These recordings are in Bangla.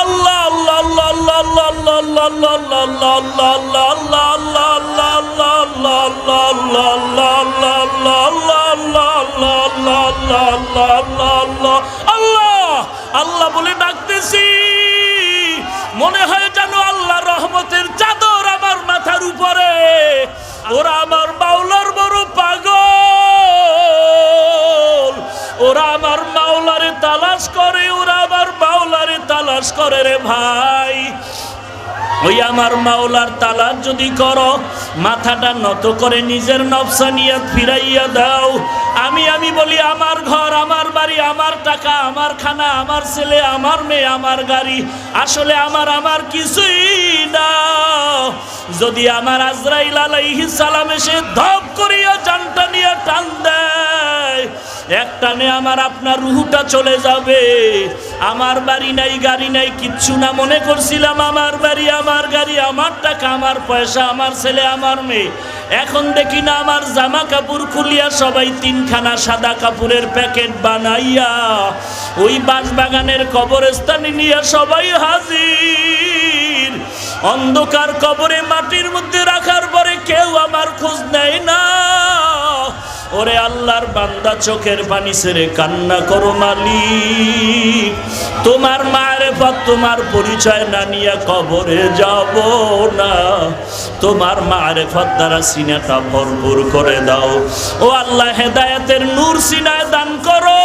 আল্লাহ আল্লাহ আল্লাহ আল্লাহ আল্লাহ আল্লাহ আল্লাহ আল্লাহ আল্লাহ আল্লাহ আল্লাহ আল্লাহ আল্লাহ আল্লাহ আল্লাহ আল্লাহ আল্লাহ বলে ডাকতেছি। মনে হয় যেন আল্লাহ রহমতের চাদর আমার মাথার উপরে। ওরা আমার মাওলার বড় পাগল, ওরা আমার মাওলারে তালাশ করে, ওরা আমার মাওলারে তালাশ করে রে ভাই। ওই আমার মাওলার তালাশ যদি করো, মাথাটা নত করে নিজের নফসানিয়াত ফিরাইয়া দাও। আমি বলি আমার ঘর, আমার বাড়ি, আমার টাকা, আমার খানা, আমার ছেলে, আমার মেয়ে, আমার গাড়ি, আসলে আমার কিছুই না। যদি আমার আজরাইল আলাইহিস সালাম এসে ধপ করিয়া জানটা নিয়ে টান দেয়, একটানে আমার আপনার রুহটা চলে যাবে। আমার বাড়ি নাই, গাড়ি নাই, কিচ্ছু না, মনে করছিলাম আমার বাড়ি, আমার গাড়ি, আমার টাকা, আমার পয়সা, আমার ছেলে, আমার মেয়ে। এখন দেখি না আমার জামা কাপড় খুলিয়া সবাই তিনখানা সাদা কাপড়ের প্যাকেট বানাইয়া ওই বাঁশবাগানের কবরস্থানে নিয়ে সবাই হাজির। অন্ধকার কবরে মাটির মধ্যে রাখার পরে কেউ আমার খোঁজ নেয় না। ওরে আল্লাহর বান্দা, চোখের পানি ছেড়ে কান্না করো মালিক। তোমার মারেফত, তোমার পরিচয় না নিয়ে কবরে যাব না। তোমার মারেফত দ্বারা সিনাটা ভরপুর করে দাও। ও আল্লাহ, হেদায়েতের নূর সিনায় দান করো।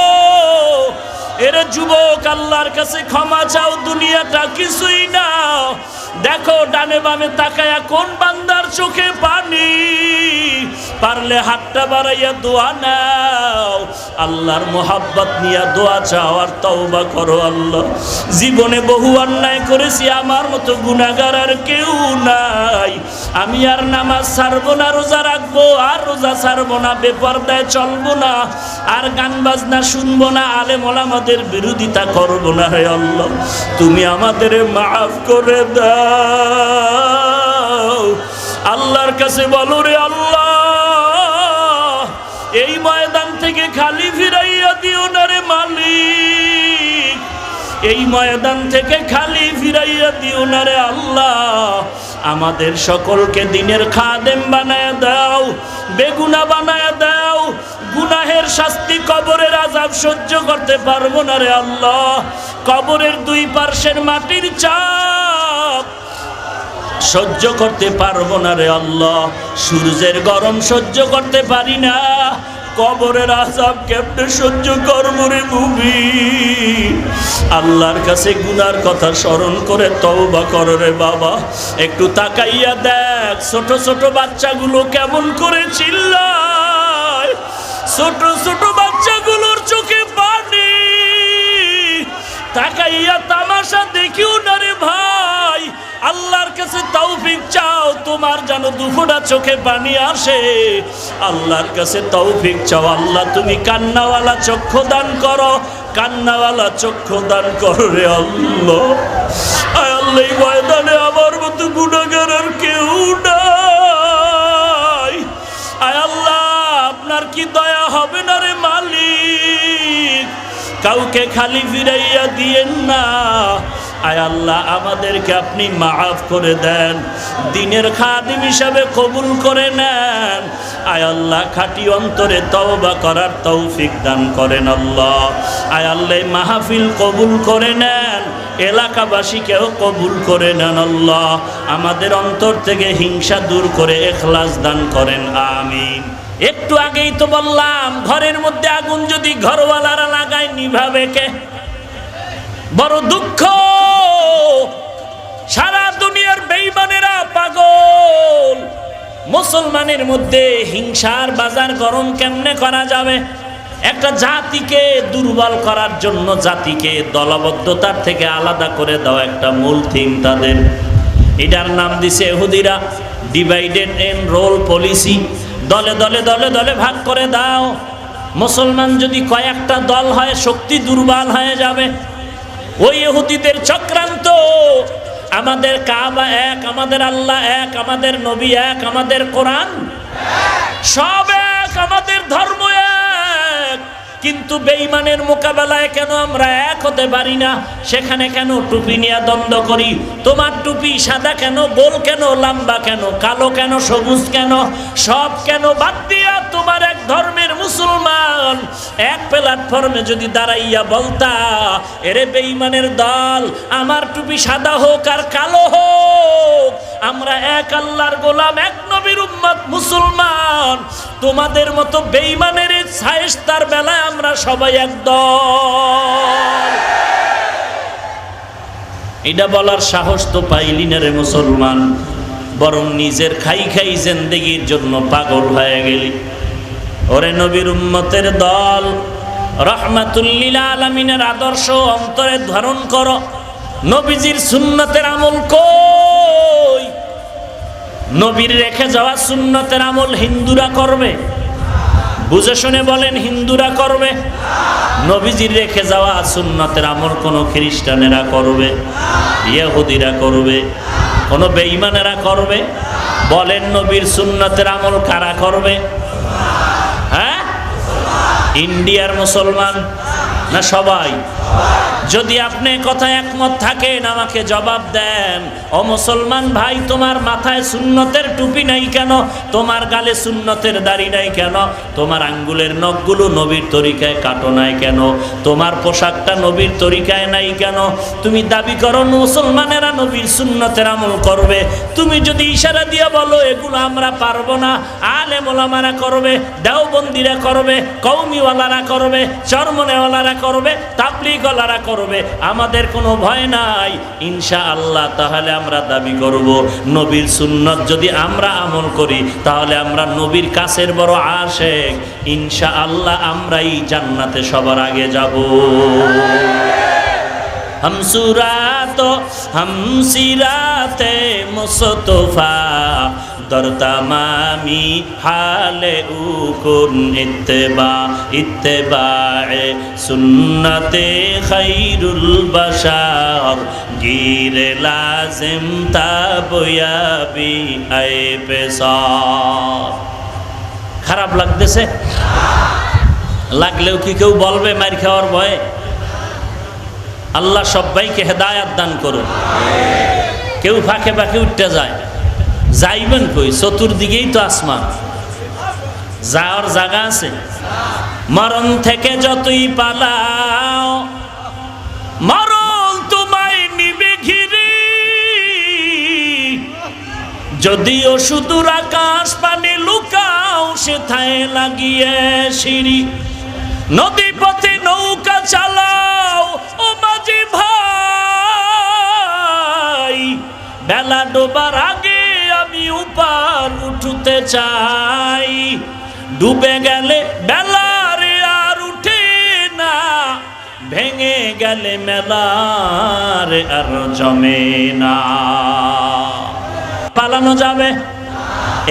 এরে যুবক, আল্লাহর কাছে ক্ষমা চাও, দুনিয়াটা কিছুই না। দেখো ডানে বামে তাকায়া কোন বান্দার চোখে পানি। পারলে হাতটা বাড়াইয়া দোয়া নাও, আল্লাহর মোহাব্বত নিয়ে দোয়া চাও আর তওবা করো। আল্লাহ, জীবনে বহু অন্যায় করেছি, আমার মতো গুনাহগার আর কেউ নাই। আমি আর নামাজ ছাড়বো না, রোজা রাখবো আর রোজা ছাড়বো না, বেপরদায় চলবো না, আর গান বাজনা শুনবো না, আলেম ওলামাদের বিরোধিতা করবো না। হে আল্লাহ, তুমি আমাদের মাফ করে দাও। আল্লাহর কাছে বলো, রে আল্লাহ, এই ময়দান থেকে খালি ফিরাইয়া দিও না রে মালিক। এই ময়দান থেকে খালি ফিরাইয়া দিও না রে আল্লাহ। আমাদের সকলকে দিনের খাদেম বানায়া দাও, বেগুনা বানায়া দাও। গুনাহের শাস্তি, কবরের আযাব সহ্য করতে পারবো না রে আল্লাহ। কবরের দুই পার্শ্বের মাটির চাপ সহ্য করতে পারবো না রে আল্লাহ। সূর্যের গরম সহ্য করতে পারি না, কবরের আযাব কেমনে সহ্য করবো রে মুমিন। আল্লাহর কাছে গুনার কথা স্মরণ করে তওবা করো রে বাবা। একটু তাকাইয়া দেখ, ছোট ছোট বাচ্চাগুলো কেমন করে চিল্লায়। ছোট ছোট বাচ্চাগুলোর চোখে পানি। তাকাইয়া তামাশা দেখিও না রে ভাই। আল্লাহর কাছে তৌফিক চাও, তোমার যেন দুফোঁটা চোখে পানি আসে। আল্লাহর কাছে তৌফিক চাও। আল্লাহ, তুমি কান্নাওয়ালা চক্ষু দান করো, কান্নাওয়ালা চক্ষু দান করো রে আল্লাহ। আয় আল্লাহ, এই ময়দানে আমার মতো গুনাহগার আর কেউ নাই। আয় আল্লাহ, আপনার কি দয়া হবে না রে মালিক? কাউকে খালি ফিরাইয়া দিয়েন না। আয় আল্লাহ, আমাদেরকে আপনি মাফ করে দেন, দিনের খাদিম হিসাবে কবুল করে নেন। আয় আল্লাহ, খাঁটি অন্তরে তওবা করার তৌফিক দান করেন আল্লাহ। আয় আল্লাহ, মাহফিল কবুল করে নেন, এলাকাবাসীকেও কবুল করে নেন আল্লাহ। আমাদের অন্তর থেকে হিংসা দূর করে ইখলাস দান করেন, আমিন। একটু আগেই তো বললাম, ঘরের মধ্যে আগুন যদি ঘরওয়ালারা লাগায়, নিভাবে কে? বড় দুঃখ। সারা দুনিয়ার বেঈমানেরা পাগল। মুসলমানের মধ্যে হিংসার বাজার গরম কেমনে করা যাবে? একটা জাতিকে দুর্বল করার জন্য, জাতিকে দলবদ্ধতার থেকে আলাদা করে দাও, একটা মূল থিম তাদের। এটার নাম দিছে ইহুদিরা ডিভাইডেড এন্ড রোল পলিসি। দলে দলে দলে দলে ভাগ করে দাও। মুসলমান যদি কয়েকটা দল হয়, শক্তি দুর্বল হয়ে যাবে। ওই ইহুদিদের চক্রান্ত। আমাদের কাবা এক, আমাদের আল্লাহ এক, আমাদের নবী এক, আমাদের কোরআন সব এক, আমাদের ধর্ম এক। কিন্তু বেঈমানের মোকাবেলায় কেন আমরা এক হতে পারি না? সেখানে কেন টুপি নিয়ে দ্বন্দ্ব করি? তোমার টুপি সাদা কেন, গোল কেন, লম্বা কেন, কালো কেন, সবুজ কেন, সব কেন বাদ দিয়া তোমার এক ধর্মের মুসলমান এক প্ল্যাটফর্মে যদি দাঁড়াইয়া বলতা, এরে বেঈমানের দল, আমার টুপি সাদা হোক আর কালো হোক, আমরা এক আল্লাহর গোলাম, এক নবীর উম্মত মুসলমান, তোমাদের মতো বেঈমানের শায়েস্তার বেলায় আমরা সবাই এক দল। এটা বলার সাহস তো পাইলি না রে মুসলমান, বরং নিজের খাই খাই জিন্দেগির জন্য পাগল হয়ে গেলি। ওরে নবীর উম্মতের দল, রাহমাতুল লিল আলামিনের আদর্শ অন্তরে ধারণ করো। নবীজির সুন্নতের আমল কই? নবীর রেখে যাওয়া সুন্নতের আমল হিন্দুরা করবে? বুঝে শুনে বলেন, হিন্দুরা করবে? নবীজির রেখে যাওয়া সুন্নতের আমল কোন খ্রিস্টানেরা করবে? ইহুদিরা করবে? কোন বেঈমানেরা করবে? বলেন নবীর সুন্নতের আমল কারা করবে? হ্যাঁ, ইন্ডিয়ার মুসলমান না সবাই? যদি আপনি কথা একমত থাকেন আমাকে জবাব দেন। ও মুসলমান ভাই, তোমার মাথায় সুন্নতের টুপি নাই কেন? তোমার গালে সুন্নতের দাড়ি নাই কেন? তোমার আঙ্গুলের নখগুলো নবীর তরিকায় কাটো নাই কেন? তোমার পোশাকটা নবীর তরিকায় নাই কেন? তুমি দাবি করো মুসলমানেরা নবীর সুন্নতের আমল করবে, তুমি যদি ইশারা দিয়ে বলো এগুলো আমরা পারবো না, আলেম ওলামারা করবে, দেওবন্দিরা করবে, কওমিওয়ালারা করবে, চরমনেওয়ালারা করবে, তাবলীগওয়ালারা করবে, আমাদের কোনো ভয় নাই ইনশাআল্লাহ। তাহলে আমরা দাবি করব নবীর সুন্নত যদি আমরা আমল করি তাহলে আমরা নবীর কাছের বড় আশিক, ইনশাআল্লাহ আমরাই জান্নাতে সবার আগে যাব। हम सूरत हम सीराते मुस्तफा दर तमामी हाले उकुन इत्तिबा इत्तिबाए सुन्नते खैरुल बशार गिरे लाजिम ताबयाबी आए पेशार। খারাপ লাগতেছে? লাগলেও কি কেউ বলবে মার খাওয়ার ভয়ে? আল্লাহ সবাইকে হেদায়াত দান করুন। কেউ ফাঁকে ফাঁকে উঠতে যায়, যাইবেন কই? চতুর্দিকেই তো আসমান, যাওয়ার জায়গা আছে? মরণ থেকে যতই পালাও মরণ তোমায় নিবে ঘিরে, যদিও সুদূর আকাশ পানে লুকাও সেথায় লাগিয়ে সিঁড়ি, নদী পথে নৌকা চালাও ও মাঝি ভাই, বেলা ডোবার আগে আমি উপার উঠতে চাই, ডুবে গেলে বেলারে আর উঠে না, ভেঙে গেলে মেলারে আর জমে না। পালানো যাবে?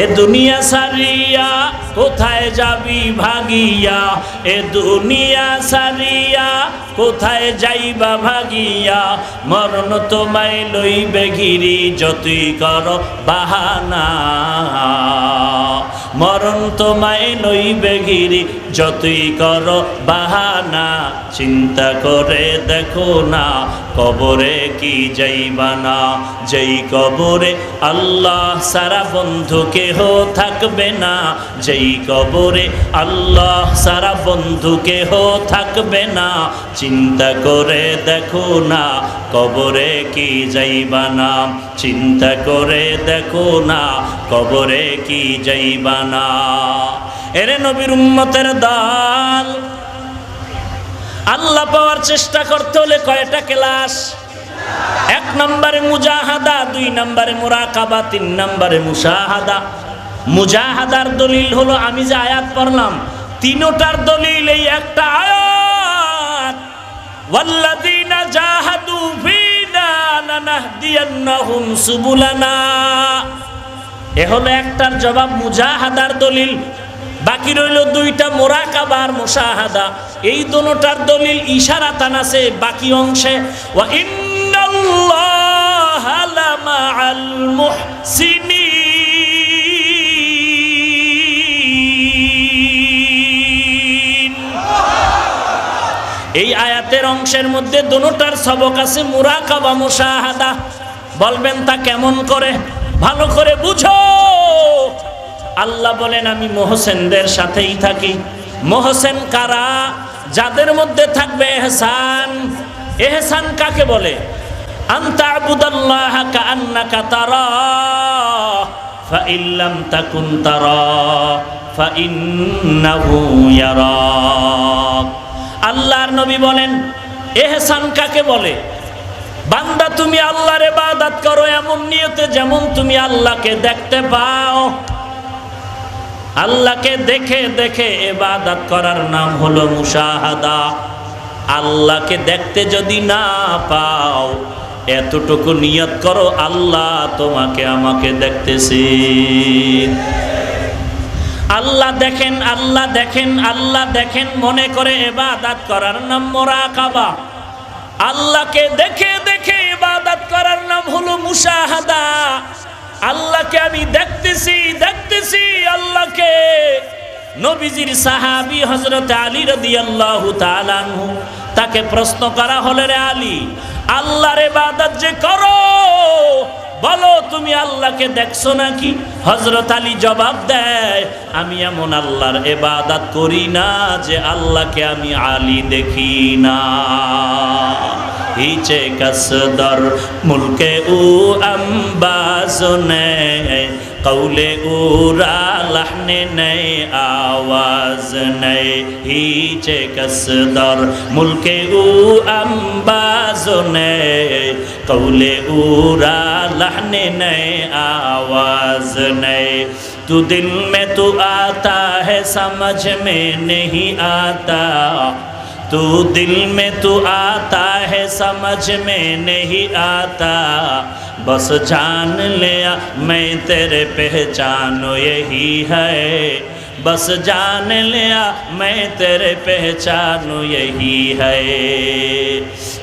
এ দুনিয়া সারিয়া কোথায় যাবি ভাগিয়া, এ দুনিয়া সারিয়া কোথায় যাইবা ভাগিয়া, মরণ তোমায় লইবে ঘিরি যতই করো বাহানা, মরণ তোমায় লইবে ঘিরি যতই করো বাহানা, চিন্তা করে দেখো না কবরে কি যাইবা না, যেই কবরে আল্লাহ সারা বন্ধু কেহ থাকবে না, যেই কবরে আল্লাহ সারা বন্ধু কেহ থাকবে না, চিন্তা করে দেখো না কবরে কি যাইবা না, চিন্তা করে দেখো না কবরে কি যাইবা না। এরে নবীর উম্মতের দল, আল্লাহ পাওয়ার চেষ্টা করতে হলে কয়টা ক্লাস? 1 নম্বরে মুজাহাদা, 2 নম্বরে মুরাকাবা, 3 নম্বরে মুশাহাদা। মুজাহাদার দলিল হলো আমি যে আয়াত পড়লাম, তিনটার দলিল এই একটা আয়াত, ওয়াল্লাযীনা জাহাদু ফীনা লানাহদিয়ান্নাহুম সুবুলানা। এ হলো একটার জবাব, মুজাহাদার দলিল। বাকি রইল 2টা, মুরাকাবা আর মুশাহাদা। এই দুটোটার দলিল ইশারাতান আছে বাকি অংশে, ওয়া ইন্নাল্লাহা লামাআল মুহসিনিন। আয়াতের অংশের মধ্যে দুটোটার সবক আছে মুরাকাবা মুশাহাদা। বলবেন তা কেমন করে? ভালো করে বুঝো। আল্লাহ বলেন আমি মুহসিনদের সাথেই থাকি। মুহসিন কারা? যাদের মধ্যে থাকবে ইহসান। ইহসান কাকে বলে? আনতা আবুদাল্লাহ কাআন্নাকা তারা ফাইন লাম তাকুন তারা ফাইন্নাহু ইয়ারাক। আল্লাহর নবী বলেন ইহসান কাকে বলে? বান্দা তুমি আল্লাহর ইবাদত করো এমন নিয়তে যেমন তুমি আল্লাহকে দেখতে পাও। আল্লাহকে দেখে দেখে ইবাদত করার নাম হলো মুশাহাদা। আল্লাহকে দেখতে যদি না পাও, এতটুকু নিয়ত করো আল্লাহ তোমাকে আমাকে দেখতেছি। আল্লাহ দেখেন, আল্লাহ দেখেন, আল্লাহ দেখেন মনে করে ইবাদত করার নাম মুরাকাবা। আল্লাহকে দেখে দেখে ইবাদত করার নাম হলো মুশাহাদা। আল্লাহকে আমি দেখতেছি দেখতেছি আল্লাহকে। নবীজির সাহাবী হযরত আলী রাদিয়াল্লাহু তাআলা আনহু, তাকে প্রশ্ন করা হলো, রে আলী, আল্লাহর ইবাদত যে করো, বলো তুমি আল্লাহকে দেখছো নাকি? হযরত আলী জবাব দেয়, আমি এমন আল্লাহর ইবাদত করি না যে আল্লাহকে আমি আলী দেখি না। হিচে কসদর মুলকে ও আম্বাজনে কৌলে উরা লহনে নয় আওয়াজ নয়। হিচে কসদর মুলকে ও আম্বাজনে কৌলে উরা लहने नए आवाज नए। तू दिल में तू आता है समझ में नहीं आता। तू दिल में तू आता है समझ में नहीं आता। बस जान लिया मैं तेरे पहचानो यही है। बस जान लिया मैं तेरे पहचानो यही है।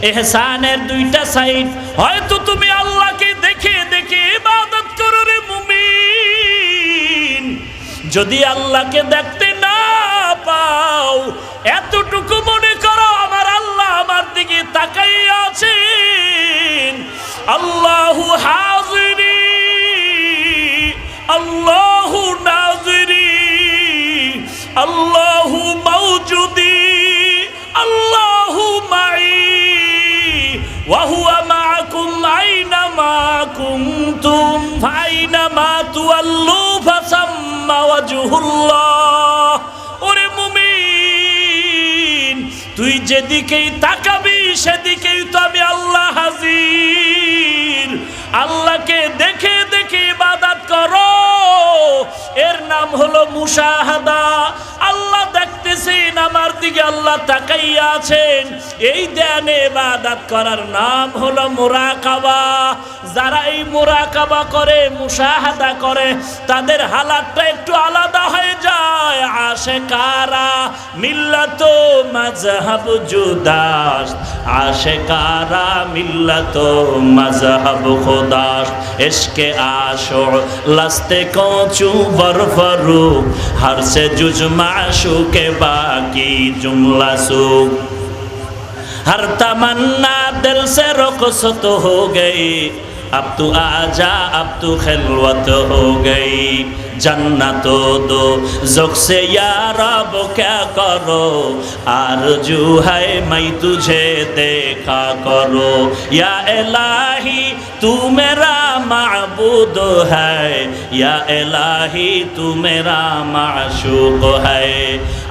এহসানের দুইটা সাইড। হয়তো তুমি আল্লাহকে দেখে দেখে ইবাদত করো রে মুমিন। যদি আল্লাহকে দেখতে না পাও, এতটুকু মনে করো আমার আল্লাহ আমার দিকে তাকাইয়া আছেন। আল্লাহু হাজিরি আল্লাহু নাজিরি আল্লাহু মাওজুদি আল্লাহু মাই ওয়াহুয়া মাআকুম আইনামা কুনতুম ফাইনামা তুওয়াল্লু ফাসাম্মা ওয়াজহুল্লাহ। ওরে মুমিন, তুই যেদিকেই তাকাবি সেদিকেই তো আমি আল্লাহ হাজির। আল্লাহকে দেখে দেখে ইবাদত করো, এর নাম হলো মুশাহাদা। আল্লাহ দেখতেছেন, আমার দিকে আল্লাহ তাকাইয়া আছেন, এই ধ্যানে ইবাদত করার নাম হলো মুরাকাবা। যারা এই মুরাকাবা করে, মুশাহাদা করে, তাদের হালাতটা একটু আলাদা হয়ে যায়। আশিকারা মিল্লাত মাযহাব জুদাস্ত, আশিকারা মিল্লাত মাযহাব খুদাস্ত। ইশকে আশো লস্তে কোচু বরফরু हर से जुज माशूके बाकी जुमला सूख। हर तमन्ना दिल से रुखसत हो गई। अब तू आजा अब तू खिलवत हो गई। जन्नतो दो ज़ुख से या रब क्या करो। आरज़ू है मैं तुझे देखा करो। या इलाही तू मेरा माबूद है। या इलाही तू मेरा माशूक है।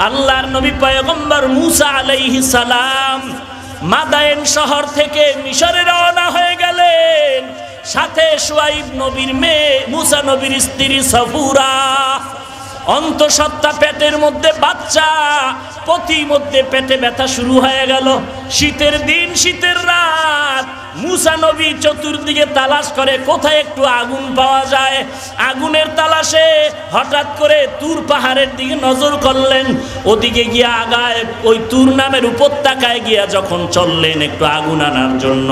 আল্লাহর নবী পয়গম্বর মুসা আলাইহিস সালাম মাদায়েন শহর থেকে মিশরে রওনা হয়ে গেলেন। সাথে শুআইব নবীর মেয়ে, মুসা নবীর স্ত্রী সফুরা। অন্তঃসত্ত্বা পেটের মধ্যে বাচ্চা, পতি মধ্যে পেটে ব্যথা শুরু হয়ে গেল। শীতের দিন, শীতের রাত, মুসা নবী চতুর্দিকে তালাশ করে কোথায় একটু আগুন পাওয়া যায়। আগুনের তালাশে হঠাৎ করে তুর পাহাড়ের দিকে নজর করলেন। ওদিকে গিয়ে আগায় ওই তুর নামের উপত্যকায় গিয়া যখন চললেন একটু আগুন আনার জন্য,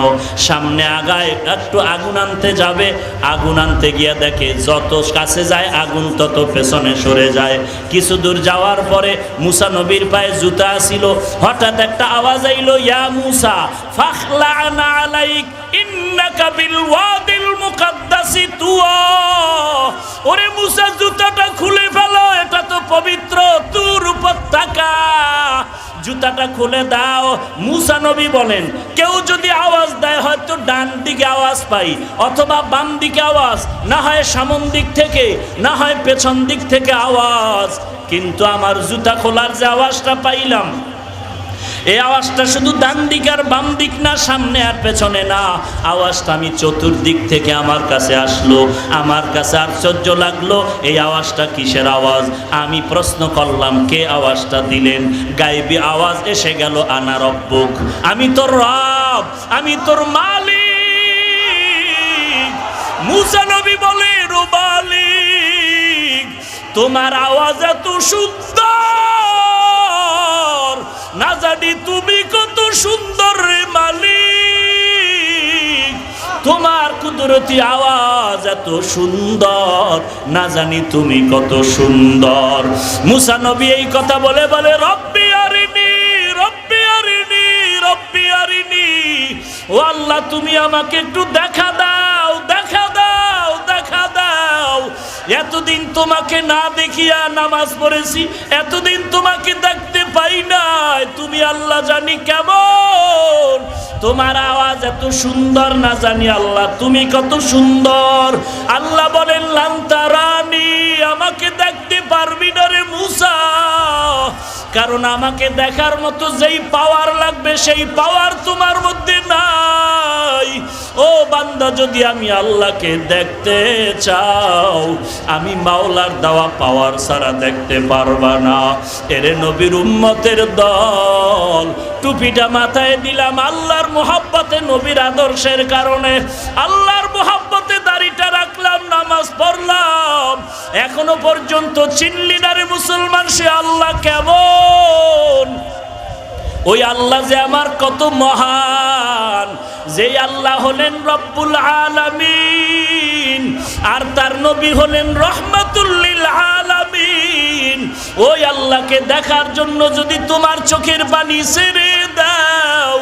সামনে আগায় একটু আগুন আনতে যাবে, আগুন আনতে গিয়া দেখে যত কাছে যায় আগুন তত পেছনে সরে যায়। কিছু দূর যাওয়ার পরে মুসা নবীর পায়ে জুতা ছিল। হঠাৎ একটা আওয়াজ আইলো, ইয়া মুসা ফাখলা'না আলাইক ইন্নাকা বিল ওয়াদিল মুকাদ্দাসি তুয়া। ওরে মুসা জুতাটা খুলে ফেলো, এটা তো পবিত্র তুর উপত্যকা, জুতাটা খুলে দাও। মুসা নবী বলেন কেউ যদি আওয়াজ দেয় হয়তো ডান দিকে আওয়াজ পাই অথবা বাম দিকে আওয়াজ, না হয় সামন দিক থেকে, না হয় পেছন দিক থেকে আওয়াজ, কিন্তু আমার জুতা খোলার যে আওয়াজটা পাইলাম এই আওয়াজটা শুধু ডান দিক আর বাম দিক না, সামনে আর পেছনে না, আওয়াজটা আমি চতুর্দিক থেকে আমার কাছে আসলো। আমার কাছে আশ্চর্য লাগলো এই আওয়াজটা কিসের আওয়াজ। আমি প্রশ্ন করলাম কে আওয়াজটা দিলেন? গায়েবী আওয়াজ এসে গেল, আনা রব্বুক, আমি তোর রব, আমি তোর মালিক। মুসা নবী বলে ও মালিক তোমার আওয়াজ এত সুন্দর, না জানি তুমি কত সুন্দর রে মালিক, তোমার কুদরতি আওয়াজ এত সুন্দর, না জানি তুমি কত সুন্দর। মুসা নবী এই কথা বলে বলে রব্বি আরিনি, রব্বি আরিনি, রব্বি আরিনি, ও আল্লাহ তুমি আমাকে একটু দেখা দাও, দেখা দাও, দেখা দাও। এতদিন তোমাকে না দেখিয়া নামাজ পড়েছি, এতদিন তোমাকে দেখতে পাই নাই, তুমি আল্লাহ জানি কেমন, তোমার আওয়াজ এত সুন্দর, না জানি আল্লাহ তুমি কত সুন্দর। আল্লাহ বলেন লান তারানি, আমাকে দেখতে পারবি না রে মুসা, কারণ আমাকে দেখার মতো যেই পাওয়ার লাগবে সেই পাওয়ার তোমার মধ্যে নাই। ও বান্দা যদি আমি আল্লাহকে দেখতে চাও আমি মাওলার দেওয়া পাওয়ার ছাড়া দেখতে পারবা না। এরে নবীর উম্মতের দল, টুপিটা মাথায় দিলাম আল্লাহর মোহাব্বতে, নবীর আদর্শের কারণে, আল্লাহর মোহাব্বতে দাড়িটা রাখলাম, নামাজ পড়লাম, এখনো পর্যন্ত চিনলি না রে মুসলমান সে আল্লাহ কেমন। ওই আল্লাহ যে আমার কত মহান, যেই আল্লাহ হলেন রব্বুল আলামিন আর তার নবী হলেন রহমাতুল লিল আলামিন। ওই আল্লাহকে দেখার জন্য যদি তোমার চোখের পানি ছেড়ে দাও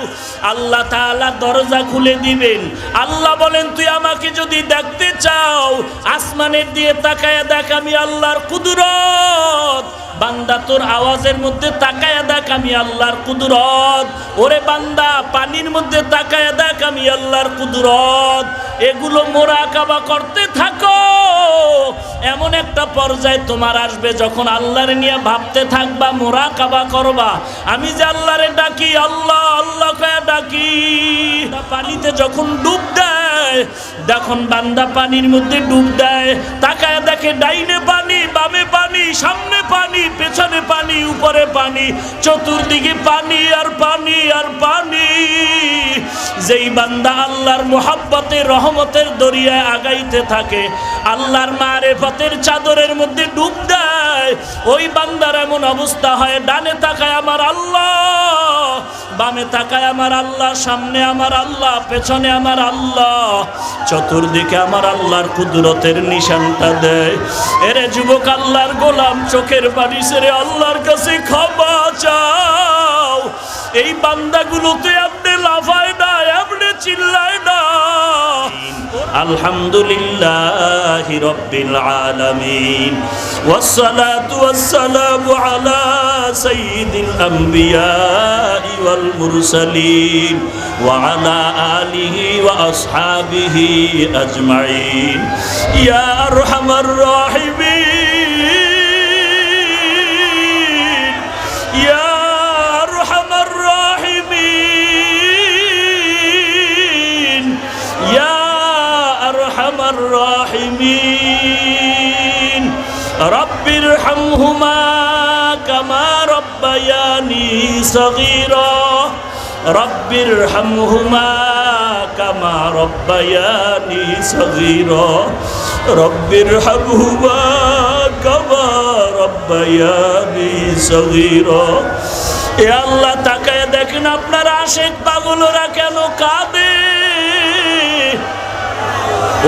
আল্লাহ তাআলা দরজা খুলে দিবেন। আল্লাহ বলেন তুই আমাকে যদি দেখতে চাও আসমানের দিয়ে তাকায়া দেখ আমি আল্লাহর কুদরত, বান্দা তোর আওয়াজের মধ্যে তাকায়া দেখ আমি আল্লাহর কুদরত, ওরে বান্দা পানির মধ্যে তাকায়া দেখ আমি আল্লাহর কুদরত। এগুলো মোরাকাবা করতে থাকো, এমন একটা পর্যায়ে তোমার আসবে যখন আল্লাহরে নিয়ে ভাবতে থাকবা, মোরাকাবা করবা, আমি যে আল্লাহরে ডাকি আল্লাহ আল্লাহ কয়ে ডাকি। পানিতে যখন ডুব দেয়, যখন বান্দা পানির মধ্যে ডুব দেয় তাকায় দেখে ডাইনে পানি, বামে পানি, সামনে পানি, পেছনে পানি, উপরে পানি, চতুর্দিকে পানি আর পানি আর পানি। যেই বান্দা আল্লাহর মোহাব্বতে রহমতের দরিয়ায় আগাইতে থাকে, আল্লাহর মারেফতের চাদরের মধ্যে ডুব দেয়, ওই বান্দার এমন অবস্থা হয় ডানে তাকায় আমার আল্লাহ, বামে তাকায় আমার আল্লাহ, সামনে আমার আল্লাহ, পেছনে আমার আল্লাহ, চতুর্দিকে আমার আল্লাহর কুদরতের নিশানটা দেয়। এরে যুবক আল্লাহর গোলাম চোখের পানি ছেড়ে আল্লাহর কাছে ক্ষমা চাও। এই বান্দাগুলোতে আপনি লাফায় না, আপনি চিল্লায় না। আলহামদুলিল্লাহি রাব্বিল আলামিন ওয়াসসালাতু ওয়াসসালামু আলা সাইয়্যিদিল আমবিয়াই ওয়াল মুরসালিন ওয়া আলা আলিহি ওয়া আসহাবিহি আজমাইন। ইয়া আরহামার রাহিমিন, ইয়া আরহামার রাহিমিন, ইয়া আরহামার রাহিমিন। রব্বিরহামহুমা কামা রব্বায়ানি সগীরা, রব্বিরহামহুমা কামা রব্বায়ানি সগীরা রব্বিরহামহুমা কামা রব্বায়ানি সগীরা। এ আল্লাহ, তাকায় দেখেন আপনার আশিক পাগলরা কেন কাঁদে,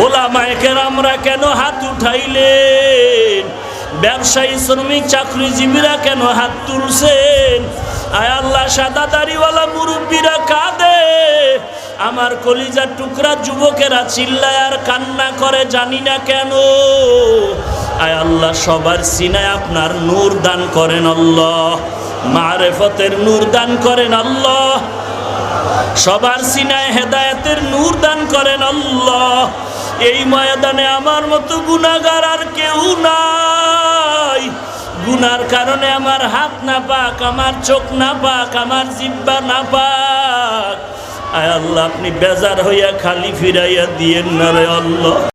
ওলামায়ে কেরামরা কেন হাত উঠাইলেন, ব্যবসায়ী শ্রমিক চাকরিজীবীরা কেন হাত তুলছেন। আয় আল্লাহ, সাদা দাড়িওয়ালা মুরব্বীরা কাঁদে, আমার কলিজার টুকরা যুবকেরা চিল্লায় আর কান্না করে, জানি না কেন। আয় আল্লাহ, সবার সিনায় আপনার নূর দান করেন আল্লাহ, মারেফতের নূর দান করেন আল্লাহ, সবার সিনায় হেদায়েতের নূর দান করেন আল্লাহ। এই ময়দানে আমার মতো গুনাহগার আর কেউ নাই, গুনার কারণে আমার হাত না পাক, আমার চোখ না পাক, আমার জিহ্বা না পাক। আয় আল্লাহ, আপনি বেজার হইয়া খালি ফিরাইয়া দিয়েন না রে আল্লাহ।